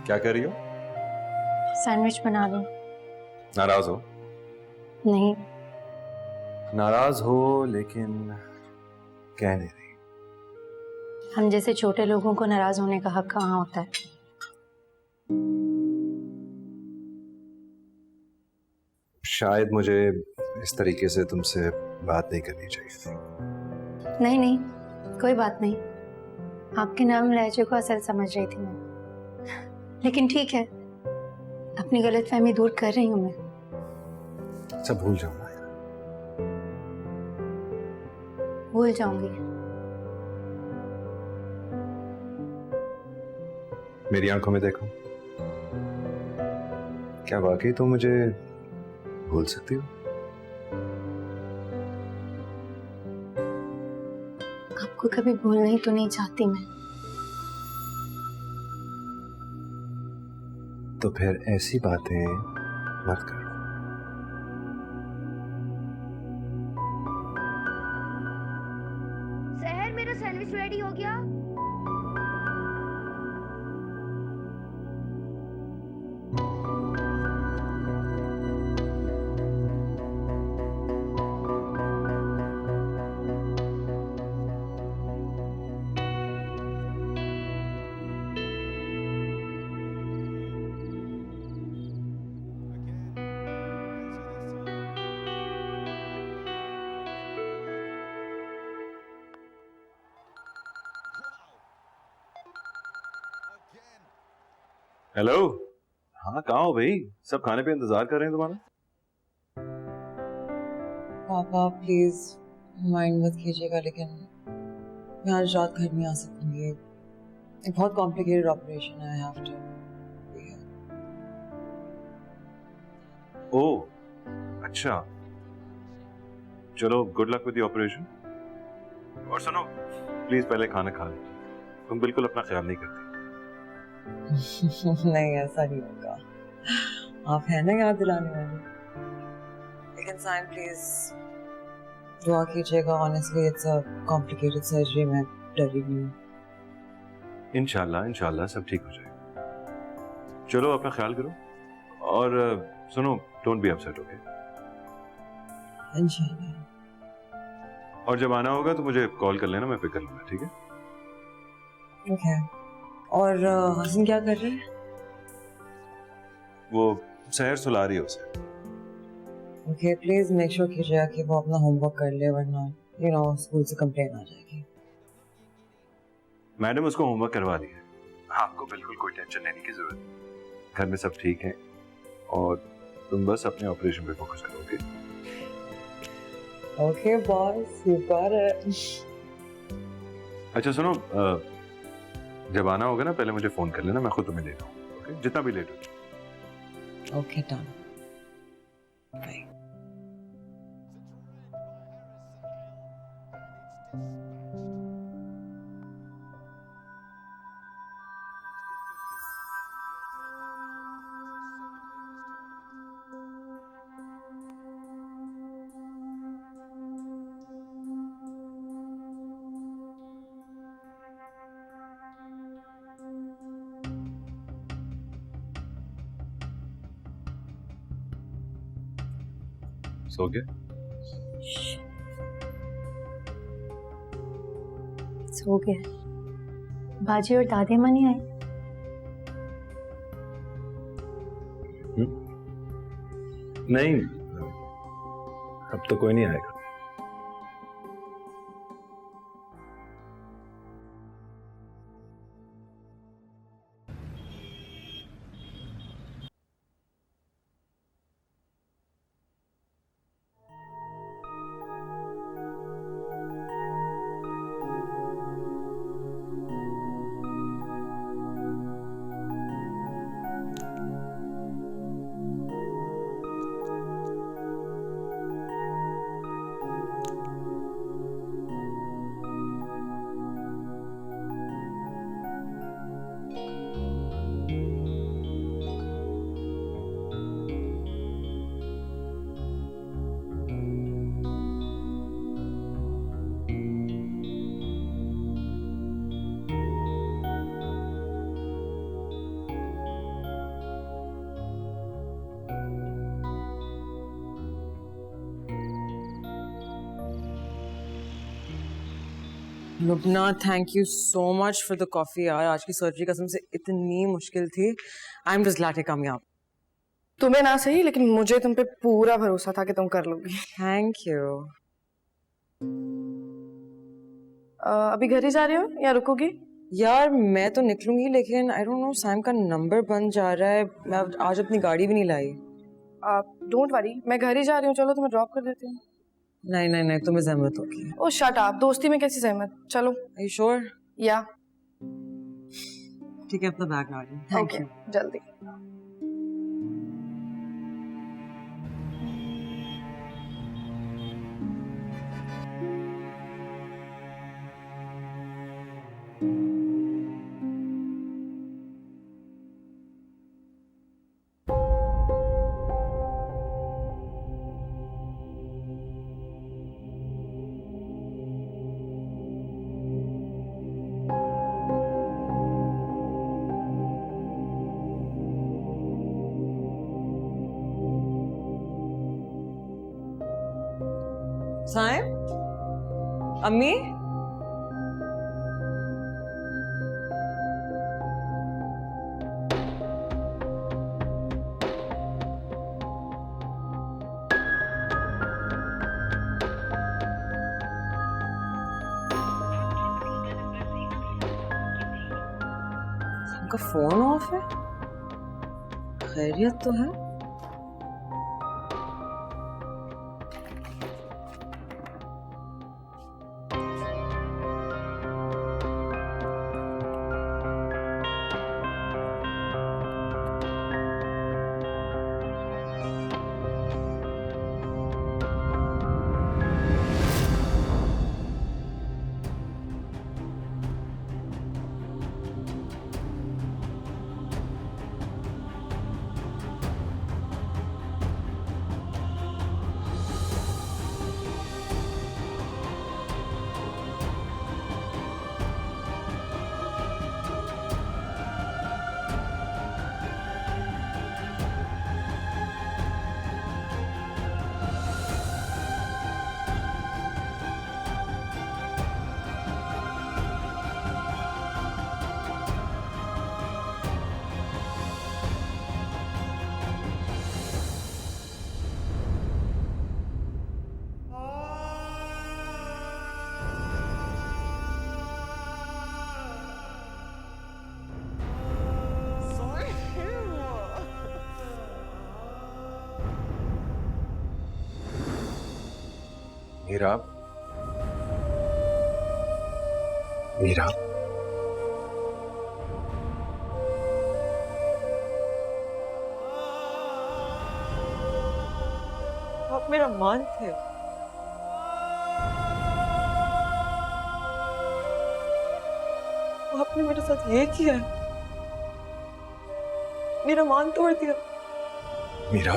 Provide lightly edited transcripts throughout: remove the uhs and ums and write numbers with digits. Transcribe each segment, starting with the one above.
क्या कर रही हो? सैंडविच बना दो। नाराज हो? नहीं। नाराज हो लेकिन कह नहीं रही। हम जैसे छोटे लोगों को नाराज होने का हक कहाँ होता है? शायद मुझे इस तरीके से तुमसे बात नहीं करनी चाहिए थी। नहीं नहीं, कोई बात नहीं। आपके नरम लहजे को असल समझ रही थी मैं, लेकिन ठीक है, अपनी गलतफहमी दूर कर रही हूँ मैं। सब भूल जाओ ना। भूल जाऊंगी। मेरी आंखों में देखो, क्या वाकई तुम मुझे भूल सकती हो? आपको कभी भूलना ही तो नहीं चाहती मैं। तो फिर ऐसी बातें मत करो। सहर, मेरा सैंडविच रेडी हो गया। हेलो। हाँ, कहाँ हो भाई? सब खाने पे इंतजार कर रहे हैं तुम्हारा। पापा प्लीज माइंड मत कीजिएगा, लेकिन मैं आज रात घर नहीं आ सकूंगी। एक बहुत कॉम्प्लिकेटेड ऑपरेशन है। I have to. ओह, अच्छा, चलो good luck with the operation. और सुनो, प्लीज पहले खाना खा लो। तुम बिल्कुल अपना ख्याल नहीं करती। नहीं, ऐसा नहीं होगा। आप है ना याद दिलाने वाले। लेकिन साइन प्लीज दुआ कीजिएगा। Honestly it's a complicated surgery. मैं डरी हुई हूँ। इंशाल्लाह इंशाल्लाह सब ठीक हो जाएगा। चलो अपना ख्याल करो। और सुनो, डोंट बी अपसेट, ओके? इंशाल्लाह। और जब आना होगा तो मुझे कॉल कर लेना, मैं पिक कर लूंगा, ठीक है? ओके। और हसन क्या कर रहे हैं? वो सहर सुला रही है उसे। ओके, प्लीज मेक श्योर कीजिएगा कि वो अपना होमवर्क कर ले, वरना स्कूल से कंप्लेन आ जाएगी। मैडम उसको होमवर्क करवा रही है। आपको बिल्कुल कोई टेंशन लेने की जरूरत नहीं। घर में सब ठीक है और तुम बस अपने ऑपरेशन पे फोकस करोगे। Okay boss, you got it. अच्छा सुनो, जब आना होगा ना पहले मुझे फोन कर लेना, मैं खुद तुम्हें ले जाऊंगा, ओके? जितना भी लेट हो। Okay done. बाय। सो गए? सो गया। बाजी और दादी माँ नहीं आई? नहीं, अब तो कोई नहीं आएगा। Lubna, thank you so much for the coffee यार। आज की सर्जरी कसम से इतनी मुश्किल थी। आई एम जस्ट ग्लैड कि कामयाब। तुम्हें ना सही, लेकिन मुझे तुम पे पूरा भरोसा था कि तुम कर लोगी। Thank you. अभी घर ही जा रहे हो या रुकोगी? यार मैं तो निकलूंगी, लेकिन आई डोंट नो, सैम का नंबर बन जा रहा है। मैं आज अपनी गाड़ी भी नहीं लाई। डोंट वरी, मैं घर ही जा रही हूँ, चलो तुम्हें ड्रॉप कर देती हूँ। नहीं नहीं नहीं, तुम्हें जहमत होगी। ओ शट अप, दोस्ती में कैसी सहमत, चलो। Are you sure? या ठीक है, अपना बैग ला रही हूँ। Thank you. जल्दी। साइम, अम्मी, उनका फोन ऑफ है। खैरियत तो है। मीरा, मीरा, आप मेरा मान थे। आपने मेरे साथ ये किया, मेरा मान तोड़ दिया। मीरा,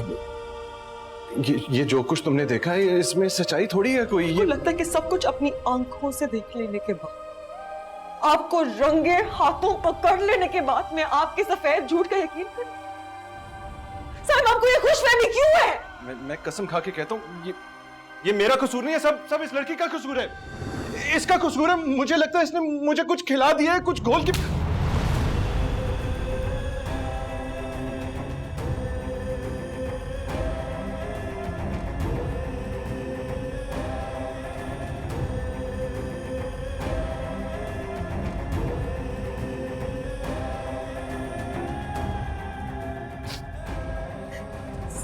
ये जो कुछ तुमने देखा है, इसमें सच्चाई थोड़ी है कोई। आपको लगता है कि सब कुछ अपनी आंखों से देख लेने के बाद, आपको रंगे हाथों पकड़ लेने के बाद मैं आपके सफेद झूठ का यकीन कर? साहब, आपको ये खुशफहमी क्यों है? मैं कसम खा के कहता हूँ, ये मेरा कसूर नहीं है, सब इस लड़की का कसूर है। इसका कसूर है। मुझे लगता है इसने मुझे कुछ खिला दिया है, कुछ घोल के।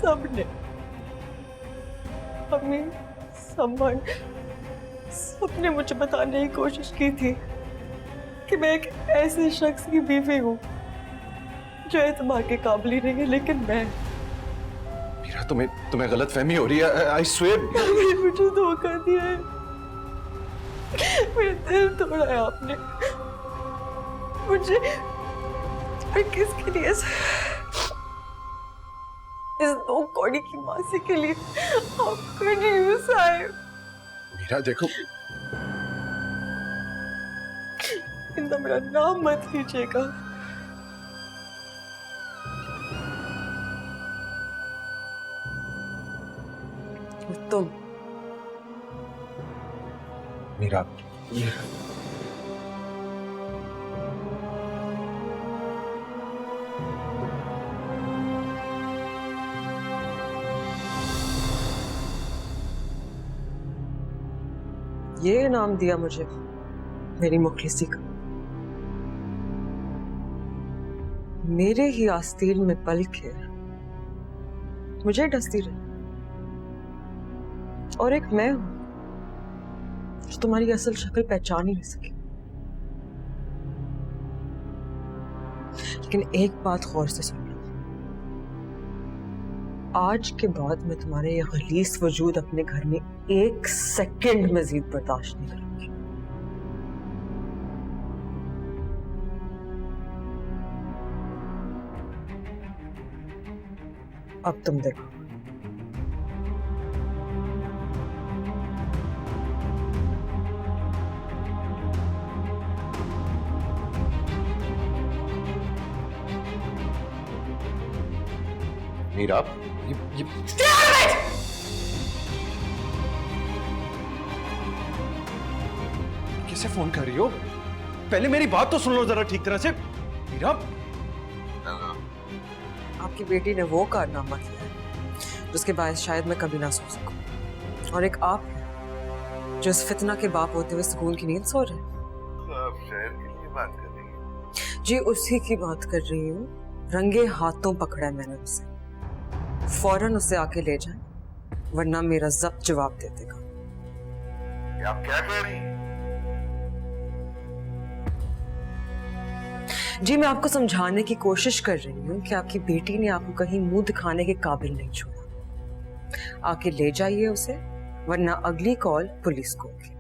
सबने, अम्मी, समवन, सबने मुझे बताने की कोशिश की थी कि मैं एक ऐसे शख्स की बीवी हूँ जो एतमाद के काबिल ही नहीं है, लेकिन मैं। मीरा, तुम्हें गलतफहमी हो रही है। I swear. मुझे धोखा दिया है, मेरा दिल तोड़ा है आपने। मुझे और किसके लिए? इस दो कौड़ी की मासी के लिए आप कर रही हो साहिब। मीरा देखो, इतना मेरा नाम मत लीजिएगा। मीरा, ये नाम दिया मुझे मेरी मुखलिसी का। मेरे ही आस्तीन में पल के मुझे डसती रही, और एक मैं हूं जो तुम्हारी असल शक्ल पहचान ही नहीं सकी। लेकिन एक बात गौर से सुन लो, आज के बाद मैं तुम्हारे ये गलीस वजूद अपने घर में 1 सेकंड मजीद बर्दाश्त नहीं करूंगी। अब तुम देखो। मीरा, ये कैसे फोन कर रही हो? पहले मेरी बात तो सुन लो जरा ठीक तरह से। मीरा, आपकी बेटी ने वो कारनामा किया है जिसके बायस शायद मैं कभी ना सो सकूं, और एक आप हैं जो इस फितना के बाप होते हुए सुकून की नींद सो रहे हैं। आप शहर के लिए बात कर रही हैं? जी उसी की बात कर रही हूँ। रंगे हाथों पकड़ा है मैंने उसे। फौरन उसे आके ले जाए, वरना मेरा जब्त जवाब दे देगा। आप क्या कह रही हैं? जी मैं आपको समझाने की कोशिश कर रही हूँ कि आपकी बेटी ने आपको कहीं मुंह दिखाने के काबिल नहीं छोड़ा। आके ले जाइए उसे, वरना अगली कॉल पुलिस को होगी।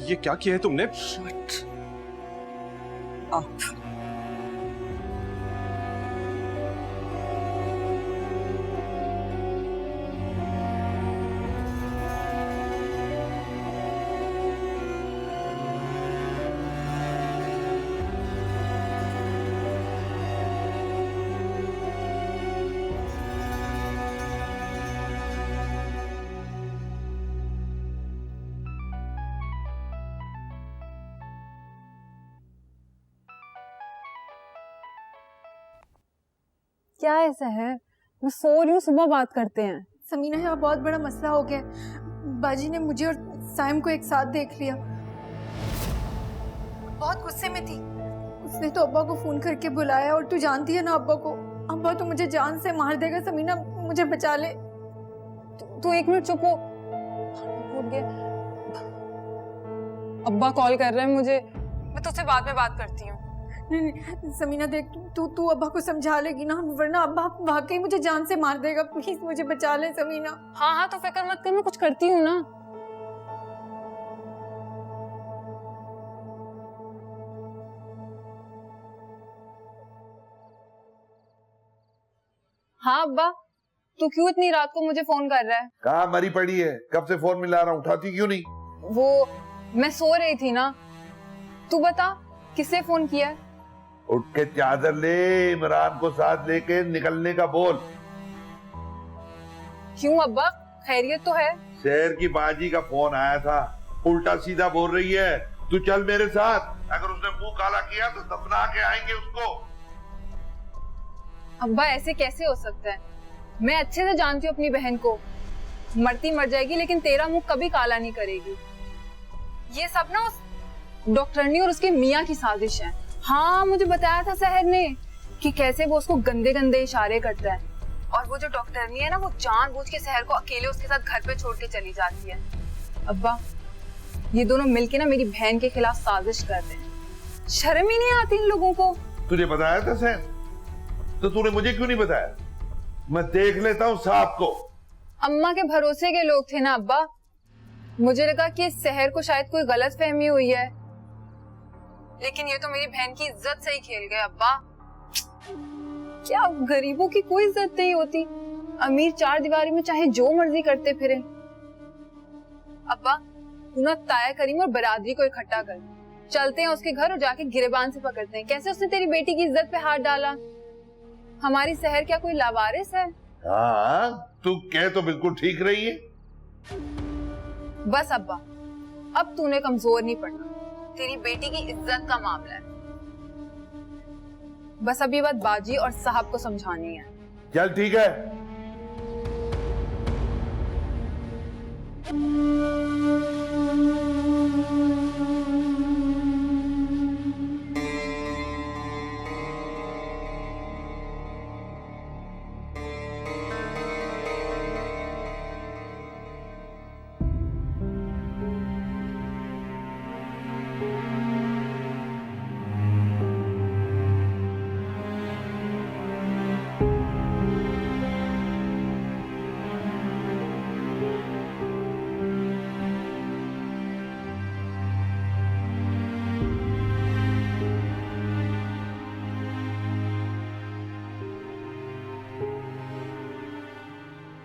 ये क्या किया है तुमने? आप क्या ऐसा है? मैं सो रही हूँ, सुबह बात करते हैं। समीना, यहाँ बहुत बड़ा मसला हो गया। बाजी ने मुझे और साइम को एक साथ देख लिया। बहुत गुस्से में थी। उसने तो अब्बा को फोन करके बुलाया, और तू जानती है ना अब्बा को। अब्बा तो मुझे जान से मार देगा। समीना, मुझे बचा ले। तू 1 मिनट चुप हो। उठ गया। अब्बा कॉल कर रहे हैं मुझे, मैं तुझसे बाद में बात करती हूँ। नहीं, समीना देख, तू अब्बा को समझा लेगी ना, वरना अब्बा वाकई मुझे जान से मार देगा। प्लीज मुझे बचा ले समीना। हाँ हाँ, तो फिक्र मत कर, मैं कुछ करती हूँ ना। हाँ अब्बा, तू क्यों इतनी रात को मुझे फोन कर रहा है? कहाँ मरी पड़ी है? कब से फोन मिला रहा हूँ, उठाती क्यों नहीं? वो मैं सो रही थी ना। तू बता, किससे फोन किया है? उठ के चादर ले, इमरान को साथ लेके निकलने का बोल। क्यों अब्बा, खैरियत तो है? शहर की बाजी का फोन आया था, उल्टा सीधा बोल रही है। तू चल मेरे साथ, अगर उसने मुंह काला किया तो दफना के आएंगे उसको। अब्बा ऐसे कैसे हो सकता है? मैं अच्छे से जानती हूँ अपनी बहन को। मरती मर जाएगी, लेकिन तेरा मुंह कभी काला नहीं करेगी। ये सब ना उस डॉक्टरनी और उसके मियाँ की साजिश है। हाँ, मुझे बताया था सहर ने कि कैसे वो उसको गंदे गंदे इशारे करता है, और वो जो डॉक्टरनी है ना, वो जानबूझ के सहर को अकेले उसके साथ घर पे छोड़ के चली जाती है। अब्बा, ये दोनों मिलके ना मेरी बहन के खिलाफ साजिश कर रहे हैं। शर्म ही नहीं आती इन लोगों को। तुझे बताया था सैन, तो तूने मुझे क्यों नहीं बताया? मैं देख लेता हूँ साहब को। अम्मा के भरोसे के लोग थे ना अब्बा। मुझे लगा कि सहर को शायद कोई गलत फहमी हुई है, लेकिन ये तो मेरी बहन की इज्जत से ही खेल गए अब्बा। क्या गरीबों की कोई इज्जत नहीं होती? अमीर 4 दीवारी में चाहे जो मर्जी करते फिरे। अब्बा, तू ना ताया करीम और बरादरी को इकट्ठा कर, चलते हैं उसके घर और जाके गिरेबान से पकड़ते हैं। कैसे उसने तेरी बेटी की इज्जत पे हाथ डाला? हमारी सहर क्या कोई लावारिस है? हाँ, तू कह तो बिल्कुल ठीक रही है। बस अब्बा, अब तूने कमजोर नहीं पड़ना, तेरी बेटी की इज्जत का मामला है। बस अब ये बात बाजी और साहब को समझानी है। चल ठीक है।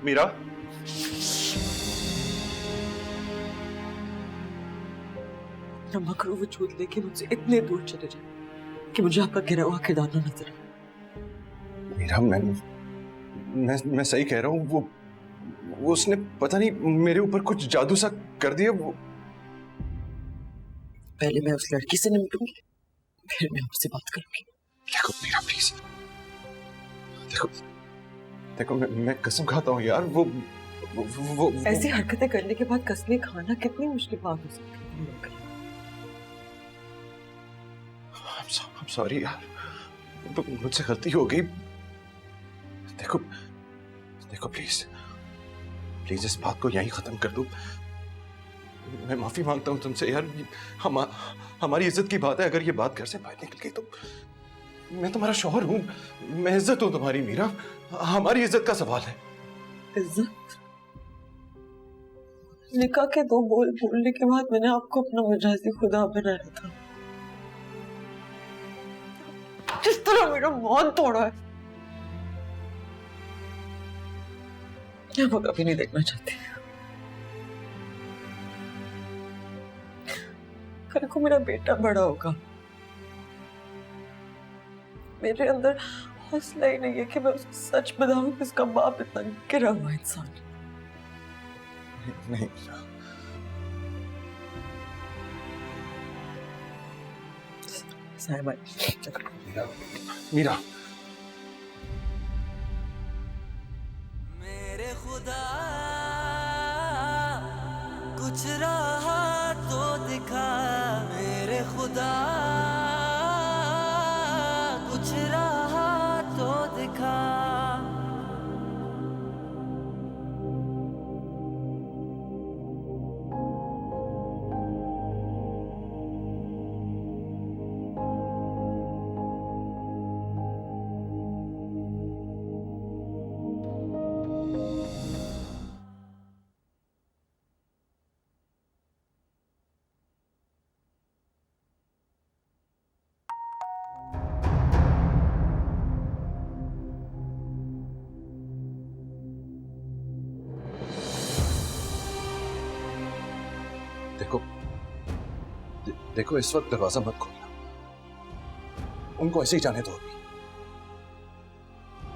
मीरा, न मकरू वजूद लेके मुझसे इतने दूर चले जाए कि मुझे आपका गिरा हुआ किरदार न नजर आए। मीरा, मैं सही कह रहा हूँ। वो उसने पता नहीं मेरे ऊपर कुछ जादू सा कर दिया। वो पहले मैं उस लड़की से निपटूंगी, फिर मैं आपसे बात करूंगी। देखो मीरा प्लीज, देखो मैं कसम खाता हूँ यार। वो ऐसी हरकतें करने के बाद कसमें खाना कितनी मुश्किल बात हो सकती है। I'm sorry यार, मुझसे गलती हो गई। देखो प्लीज इस बात को यहीं खत्म कर दो। मैं माफी मांगता हूँ तुमसे यार। हमारी इज्जत की बात है। अगर ये बात घर से बाहर निकल गई तो मैं तुम्हारा शौहर हूँ, मैं इज्जत हूँ तुम्हारी मीरा। हमारी इज्जत का सवाल है। इज्जत? निकाह के 2 बोल बोलने के बाद मैंने आपको अपना मजाजी खुदा बनाया था। जिस तरह मेरा मान तोड़ा है, क्या वो कभी नहीं देखना चाहती। कल को मेरा बेटा बड़ा होगा, मेरे अंदर हौसला ही नहीं है कि मैं उसको सच बताऊं कि उसका बाप इतना गिरा हुआ इंसान। नहीं साहिबा, मीरा, मेरे खुदा कुछ रहा तो दिखा, मेरे खुदा कुछ रहा तो दिखा। देखो इस वक्त दरवाजा मत खोलना, उनको ऐसे ही जाने दो अभी।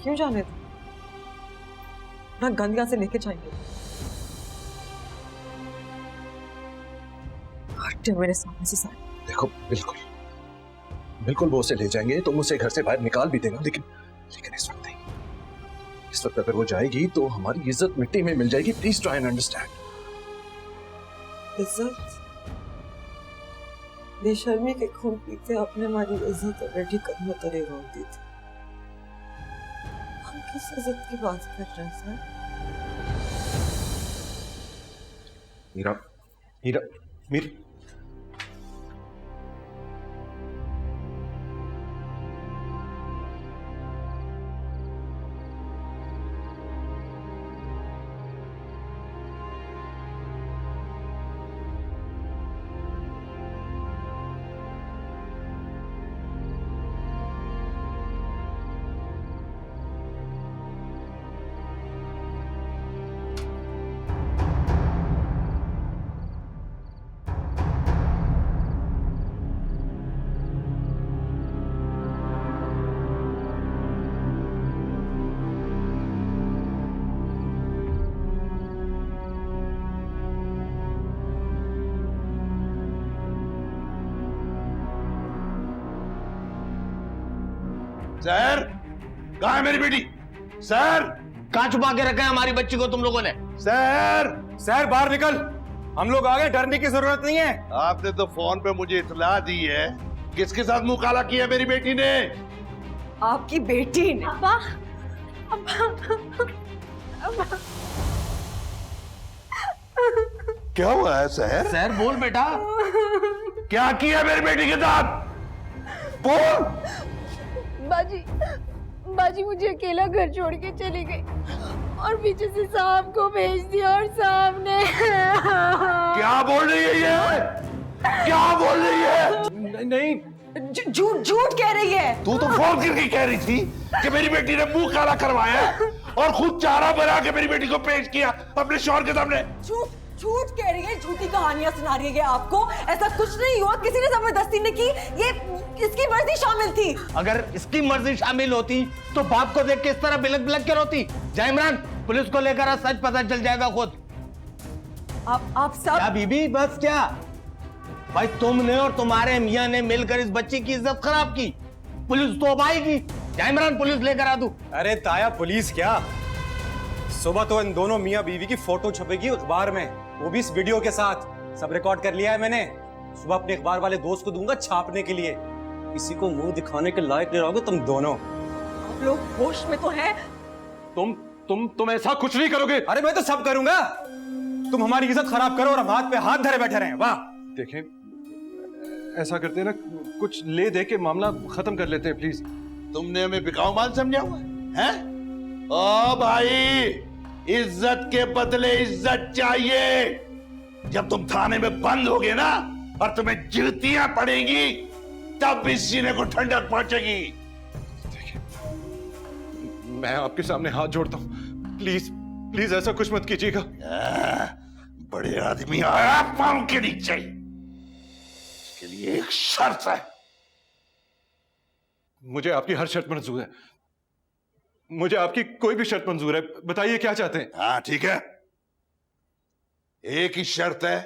क्यों जाने दो? ना गंद यहाँ से लेके जाएंगे। हटे मेरे सामने से सारे। देखो बिल्कुल वो उसे ले जाएंगे, तुम उसे घर से बाहर निकाल भी देना, लेकिन इस वक्त नहीं। इस वक्त अगर वो जाएगी तो हमारी इज्जत मिट्टी में मिल जाएगी। Please try and understand. इज्जत? बेशर्मी के खून पीते आपने हमारी इज्जत ऑलरेडी कदमों तले रोक दी थी। हम किस इज्जत की बात कर रहे हैं सर? मीरा सर, कहाँ है मेरी बेटी? सर, कहाँ छुपा के रखा है हमारी बच्ची को तुम लोगों ने? सर, सर बाहर निकल, हम लोग आ गए, डरने की जरूरत नहीं है। आपने तो फोन पे मुझे इत्तला दी है। किसके साथ मुंह काला किया मेरी बेटी ने? आपकी बेटी ने। अब्बा, क्या हुआ है सर? सर बोल बेटा। क्या किया मेरी बेटी के साथ? बोल। बाजी मुझे अकेला घर छोड़ के चली गई और पीछे से सांप को भेज दिया और सांप ने क्या बोल रही है ये? क्या बोल रही है? नहीं, झूठ कह रही है। तू तो फोन करके कह रही थी कि मेरी बेटी ने मुंह काला करवाया और खुद चारा बना के मेरी बेटी को पेश किया अपने शौहर के सामने। झूठ कह रही है, झूठी कहानियां सुना रही है आपको। ऐसा कुछ नहीं हुआ, किसी ने जबरदस्ती नहीं की, ये इसकी मर्जी शामिल थी। अगर इसकी मर्जी शामिल होती तो बाप को देख के इस तरह बिलक बिलक के रोती। जय इमरान, पुलिस को लेकर आ, सच पता चल जाएगा खुद। आप सब क्या बीबी, बस क्या भाई, तुमने और तुम्हारे मियां ने मिलकर इस बच्ची की इज्जत खराब की। पुलिस तो अब आएगी। जय इमरान, पुलिस लेकर आ दूं? अरे ताया, पुलिस क्या, सुबह तो इन दोनों मियां बीवी की फोटो छपेगी अखबार में, वो भी इस वीडियो के साथ। सब रिकॉर्ड कर लिया है मैंने। सुबह अपने अखबार वाले दोस्त को दूंगा छापने के लिए। किसी को मुंह दिखाने के लायक नहीं रहोगे तुम दोनों। आप लोग होश में तो हैं? तुम ऐसा कुछ नहीं करोगे। अरे मैं तो सब करूंगा। तुम हमारी इज्जत खराब करो और हम हाथ पे हाथ धरे बैठे रहे। वाह, देखें, ऐसा करते हैं ना, कुछ ले दे के मामला खत्म कर लेते हैं प्लीज। तुमने हमें बिकाऊ माल समझा हुआ है? ओ भाई, इज्जत के बदले इज्जत चाहिए। जब तुम थाने में बंद होगे ना और तुम्हें जूतियां पड़ेंगी, तब इस सीने को ठंडक पहुंचेगी। देखिए, मैं आपके सामने हाथ जोड़ता हूं, प्लीज प्लीज ऐसा कुछ मत कीजिएगा। बड़े आदमी आया पांव के नीचे, इसके लिए एक शर्त है। मुझे आपकी हर शर्त मंजूर है। मुझे आपकी कोई भी शर्त मंजूर है। बताइए क्या चाहते हैं? हाँ ठीक है, एक ही शर्त है,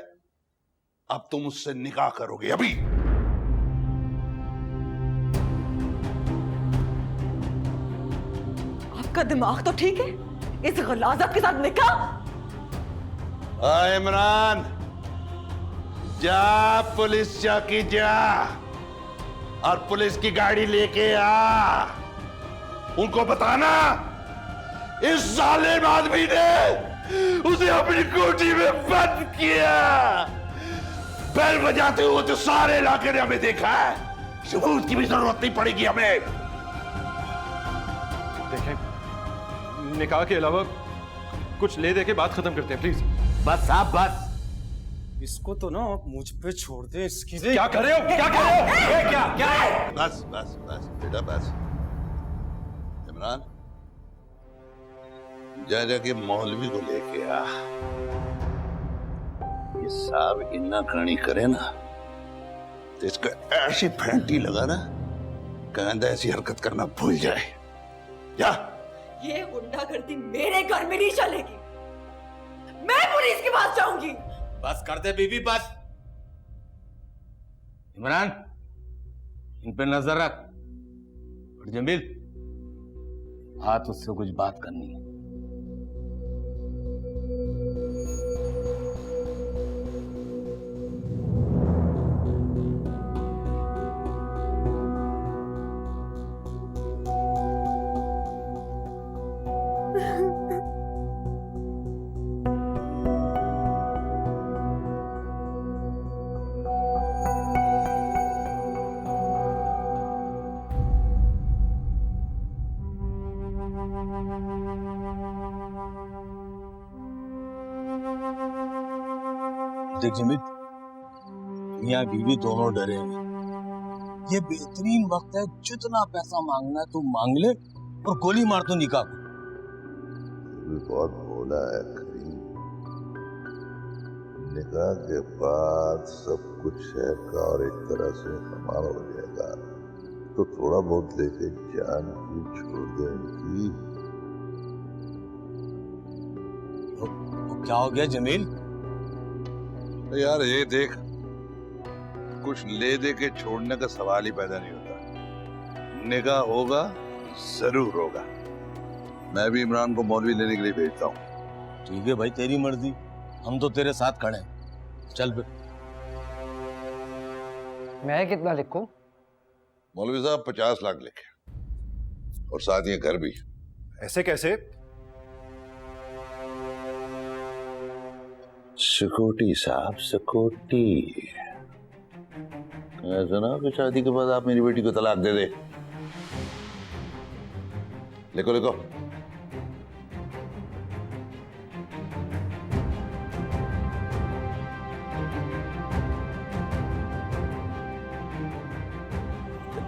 अब तुम उससे निकाह करोगे अभी। आपका दिमाग तो ठीक है? इस गलाजत के साथ निकाह? इमरान, जा पुलिस चौकी जा और पुलिस की गाड़ी लेके आ। उनको बताना इस जालिम आदमी ने उसे अपनी कोठी में बंद किया। बैल बजाते हुए तो सारे इलाके ने हमें देखा है। सबूत की भी जरूरत नहीं पड़ेगी हमें। देखें, निकाह के अलावा कुछ ले दे के बात खत्म करते हैं प्लीज। बस आप बस। इसको तो ना आप मुझ पे छोड़ दें। इसकी क्या कर रहे हो? क्या कर रहे हो? ये क्या है? बस बस बस बेटा बस। इमरान, जा के मौलवी को लेके आ। ये साहब इन्ना कहानी करे ना तो इसको ऐसी फेंटी लगा ना, कहता ऐसी हरकत करना भूल जाए। जा। ये गुंडागर्दी मेरे घर में नहीं चलेगी। मैं पुलिस के पास जाऊंगी। बस कर दे बीबी, बस। इमरान, इन पे नजर रख। और जमील, हाथ उससे कुछ बात करनी है। देख जमील, मियां बीवी दोनों डरे हैं। ये बेहतरीन वक्त है, जितना पैसा मांगना है तू मांग ले और गोली मार तो निकाह को। बहुत भोला है करीम। निकाह के बाद सब कुछ शहर का और एक तरह से हमारा हो जाएगा, तो थोड़ा बहुत लेके जान की छोड़ दे इनकी। तो क्या हो गया जमील? यार ये देख, कुछ ले दे के छोड़ने का सवाल ही पैदा नहीं होता। निकाह होगा जरूर होगा। मैं भी इमरान को मौलवी लेने के लिए भेजता हूँ। ठीक है भाई, तेरी मर्जी, हम तो तेरे साथ खड़े हैं। चल फिर। मैं कितना लिखूं? मौलवी साहब 50 लाख लिखे और साथ ये घर भी। ऐसे कैसे? सिक्योरिटी साहब, सिक्योरिटी। ऐसा ना कि शादी के बाद आप मेरी बेटी को तलाक दे दे। लिखो लिखो।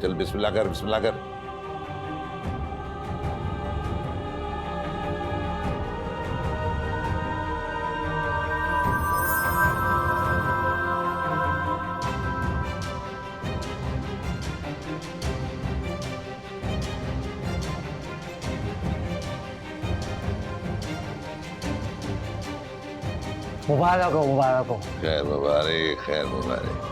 चल बिस्मिल्लाह कर, बिस्मिल्लाह कर। मुबारक हो, मुबारक हो। खैर मुबारक, खैर मुबारक।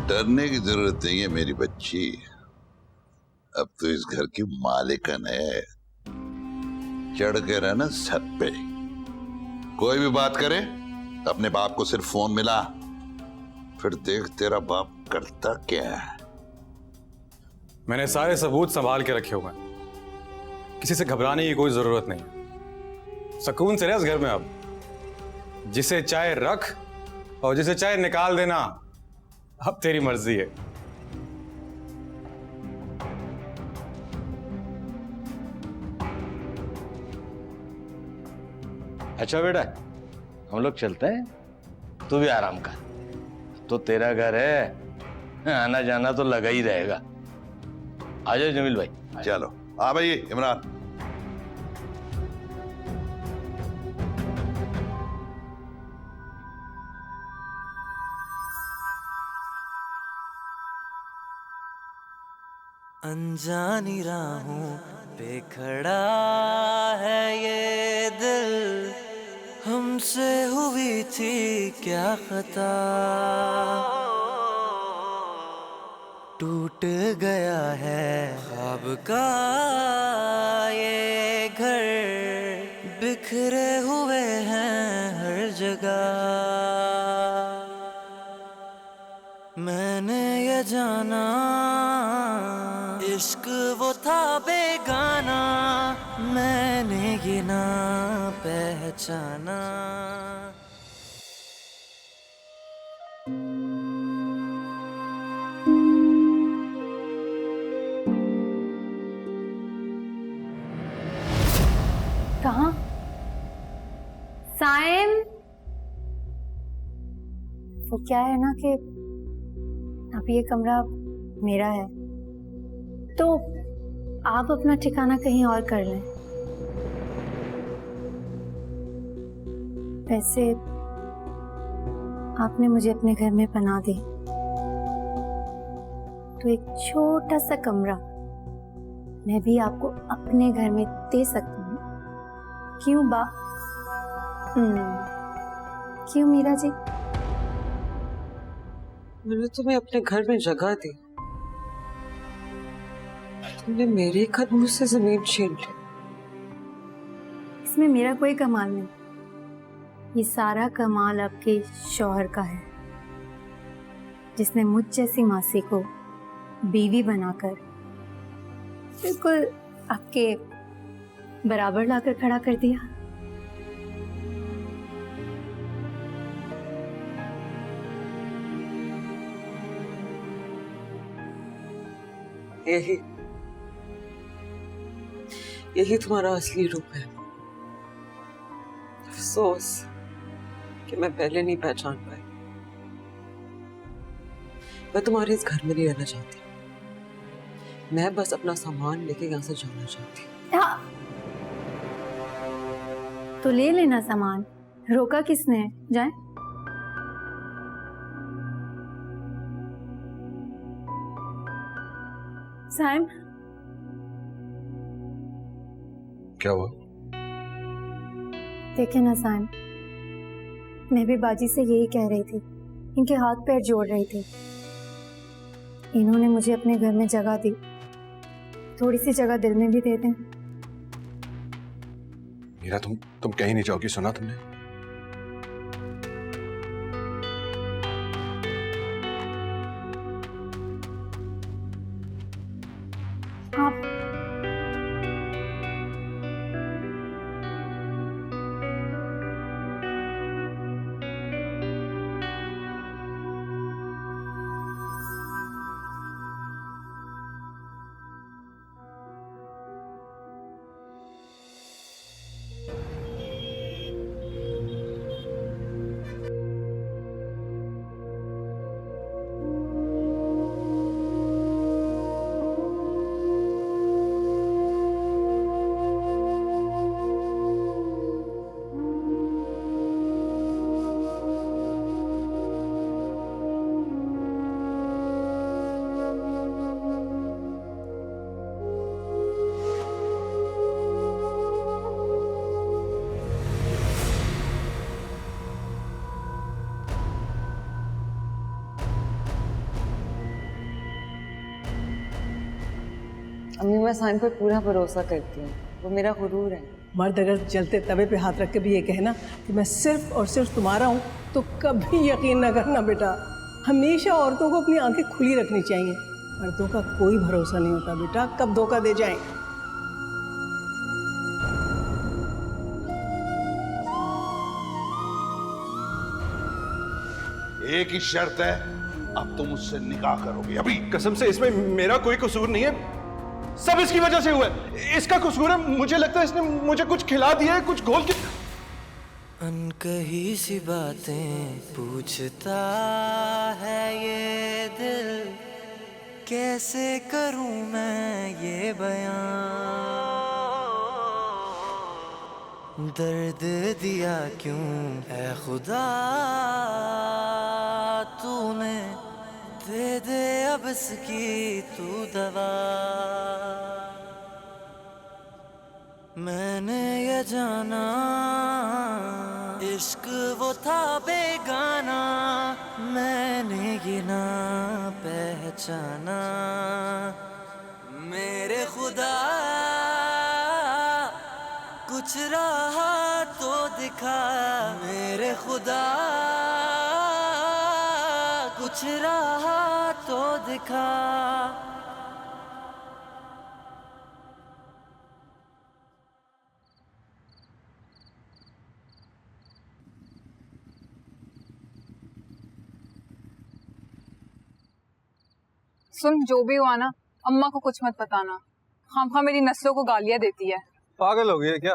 डरने की जरूरत नहीं है मेरी बच्ची, अब तो इस घर की मालिकन है। चढ़ के रहना छत पे। कोई भी बात करे, अपने बाप को सिर्फ फोन मिला, फिर देख तेरा बाप करता क्या है। मैंने सारे सबूत संभाल के रखे हुए हैं, किसी से घबराने की कोई जरूरत नहीं। सुकून से रह इस घर में। अब जिसे चाहे रख और जिसे चाहे निकाल देना, अब तेरी मर्जी है। अच्छा बेटा, हम लोग चलते हैं, तू भी आराम कर। तो तेरा घर है, आना जाना तो लगा ही रहेगा। आ जाओ जमील भाई। चलो आ भाई इमरान। अनजानी राहों पे खड़ा है ये दिल, हमसे हुई थी क्या खता, टूट गया है ख्वाब का ये घर, बिखरे हुए हैं हर जगह। मैंने ये जाना इश्क वो था बेगाना, मैंने ये ना पहचाना। कहाँ? साइम, वो क्या है ना कि अब ये कमरा मेरा है, तो आप अपना ठिकाना कहीं और कर लें। वैसे आपने मुझे अपने घर में पनाह दी, तो एक छोटा सा कमरा मैं भी आपको अपने घर में दे सकती हूँ। क्यों क्यों मीरा जी? मैंने तुम्हें अपने घर में जगह दी, तुमने मेरे कदमों से जमीन छीन ली। इसमें मेरा कोई कमाल नहीं, ये सारा कमाल आपके शौहर का है, जिसने मुझ जैसी मासी को बीवी बनाकर बिल्कुल आपके बराबर लाकर खड़ा कर दिया। यही तुम्हारा असली रूप है। अफसोस कि मैं पहले नहीं पहचान पाई। मैं तुम्हारे इस घर में नहीं रहना चाहती, मैं बस अपना सामान लेके यहाँ से जाना चाहती। तो ले लेना सामान, रोका किसने है? जाए। साइम, क्या हुआ? देखे ना साइम, मैं भी बाजी से यही कह रही थी, इनके हाथ पैर जोड़ रही थी। इन्होंने मुझे अपने घर में जगह दी, थोड़ी सी जगह दिल में भी दे दें। मीरा, तुम कहीं नहीं जाओगी, सुना तुमने? आप अम्मी, मैं साइम पर पूरा भरोसा करती हूँ, वो मेरा गुरूर है। मर्द अगर जलते तवे पे हाथ रख के भी ये कहना कि मैं सिर्फ और सिर्फ तुम्हारा हूँ, तो कभी यकीन न करना बेटा। हमेशा औरतों को अपनी आंखें खुली रखनी चाहिए। मर्दों का कोई भरोसा नहीं होता बेटा, कब धोखा दे जाएं। एक ही शर्त है, अब तुम उससे निकाह करोगे अभी। कसम से इसमें मेरा कोई कसूर नहीं है, सब इसकी वजह से हुआ है। इसका कसूर है, मुझे लगता है इसने मुझे कुछ खिला दिया है, कुछ घोल के। अनकही सी बातें पूछता है ये दिल, कैसे करूं मैं ये बयां, दर्द दिया क्यों है खुदा तूने, दे दे अब इसकी तू दवा। मैंने ये जाना इश्क वो था बेगाना, मैंने ये ना पहचाना, मेरे खुदा कुछ रहा तो दिखा, मेरे खुदा कुछ रहा तो दिखा। सुन, जो भी हुआ ना, अम्मा को कुछ मत बताना। खामखा मेरी नस्लों को गालियां देती है। पागल हो गई है क्या?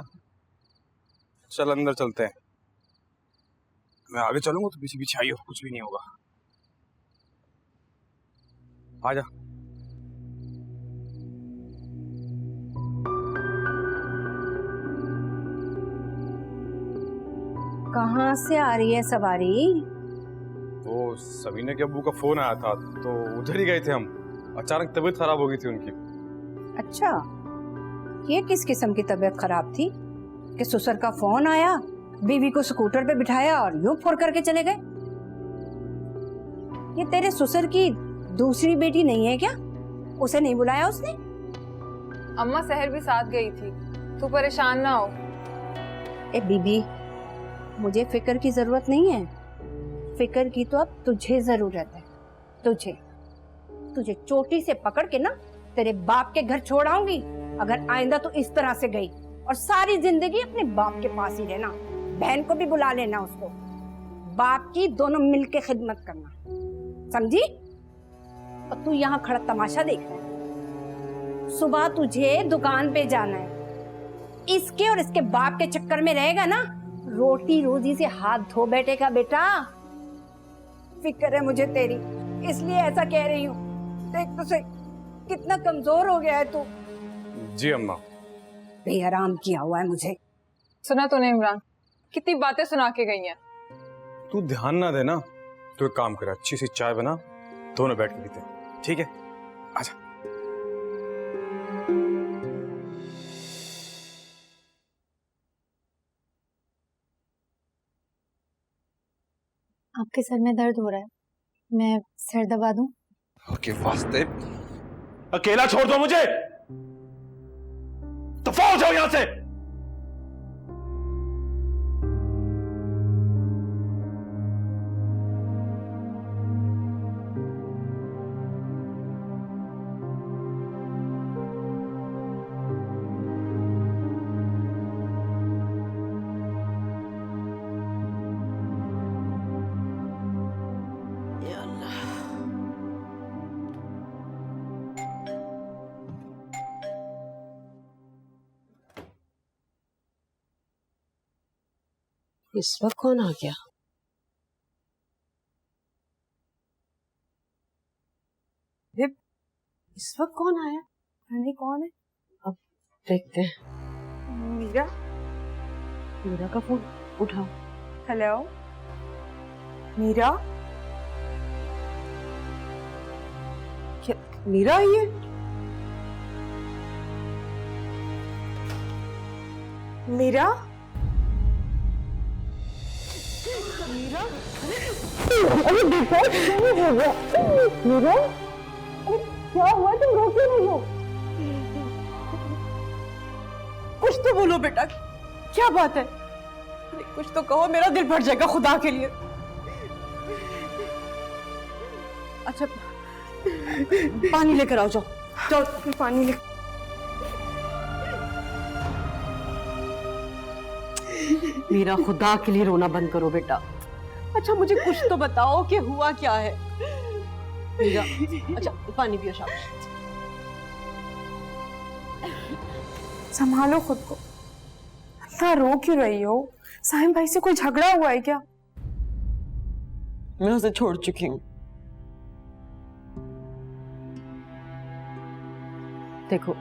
चल अंदर चलते हैं। मैं आगे चलूंगा तो पीछे पीछे आई हो, कुछ भी नहीं होगा। आजा। कहाँ से आ रही है सवारी? वो सबीना के अब्बू का फोन आया था तो उधर ही गए थे हम। अचानक तबीयत खराब हो गई थी उनकी। अच्छा, ये किस किस्म की तबीयत खराब थी कि ससुर का फोन आया, बीवी को स्कूटर पे बिठाया और यूं फोड़ करके चले गए? ये तेरे ससुर की दूसरी बेटी नहीं है क्या? उसे नहीं बुलाया उसने? अम्मा सहर भी साथ गई थी, तू परेशान ना हो। ए बीबी, मुझे फिक्र की जरूरत नहीं है। फिक्र की तो अब तुझे जरूरत है। तुझे चोटी से पकड़ के ना तेरे बाप के घर छोड़ आऊंगी अगर आइंदा तो इस तरह से गई, और सारी जिंदगी अपने बाप के पास ही रहना। बहन को भी बुला लेना, उसको बाप की दोनों मिलके खिदमत करना, समझी? और तू यहाँ खड़ा तमाशा देख रहा है। सुबह तुझे दुकान पे जाना है, इसके और इसके बाप के चक्कर में रहेगा ना, रोटी रोजी से हाथ धो बैठेगा बेटा। फिक्र है मुझे तेरी, इसलिए ऐसा कह रही हूँ। देख तो सही कितना कमजोर हो गया है तू। जी अम्मा। बेआराम किया हुआ है मुझे। सुना तूने इमरान, कितनी बातें सुना के गई हैं। तू ध्यान ना देना, तो एक काम कर, अच्छी सी चाय बना, दोनों बैठ के पीते हैं, ठीक है? आजा। आपके सर में दर्द हो रहा है, मैं सर दबा दूं? ओके वास्ते अकेला छोड़ दो मुझे, दफा हो जाओ यहां से। इस वक्त कौन आ गया? इस वक्त कौन आया? नहीं, कौन है? अब देखते हैं। मीरा। मीरा का फोन उठाओ। हेलो मीरा। क्या मीरा आई है? मीरा। मीरा? अरे बेटा क्या हो गया? मीरा? अरे क्या हुआ, तुम रो क्यों नहीं हो? कुछ तो बोलो बेटा, क्या बात है? अरे कुछ तो कहो, मेरा दिल भर जाएगा खुदा के लिए। अच्छा पानी लेकर आओ, जाओ जाओ पानी ले। मीरा खुदा के लिए रोना बंद करो बेटा। अच्छा मुझे कुछ तो बताओ कि हुआ क्या है? मीरा अच्छा पानी पियो, शाबाश। संभालो खुद को, इतना रो क्यों रही हो? साहिम भाई से कोई झगड़ा हुआ है क्या? मैं उसे छोड़ चुकी हूँ। देखो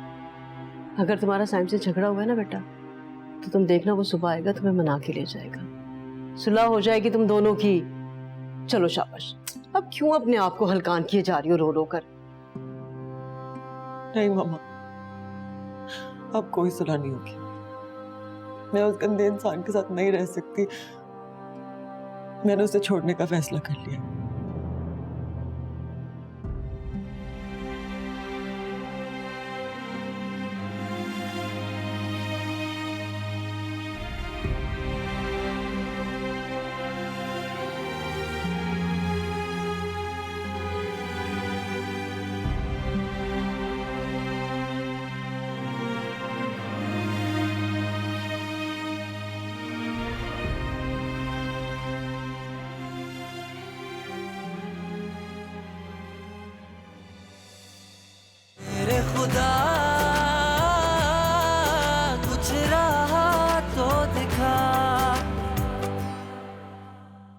अगर तुम्हारा साइम से झगड़ा हुआ है ना बेटा, तो तुम देखना वो सुबह आएगा, तुम्हें मना के ले जाएगा, सुलह हो जाएगी तुम दोनों की। चलो शाबाश। अब क्यों अपने आप को हलकान किए जा रही हो रो रो कर? नहीं मामा, अब कोई सुलह नहीं होगी। मैं उस गंदे इंसान के साथ नहीं रह सकती। मैंने उसे छोड़ने का फैसला कर लिया।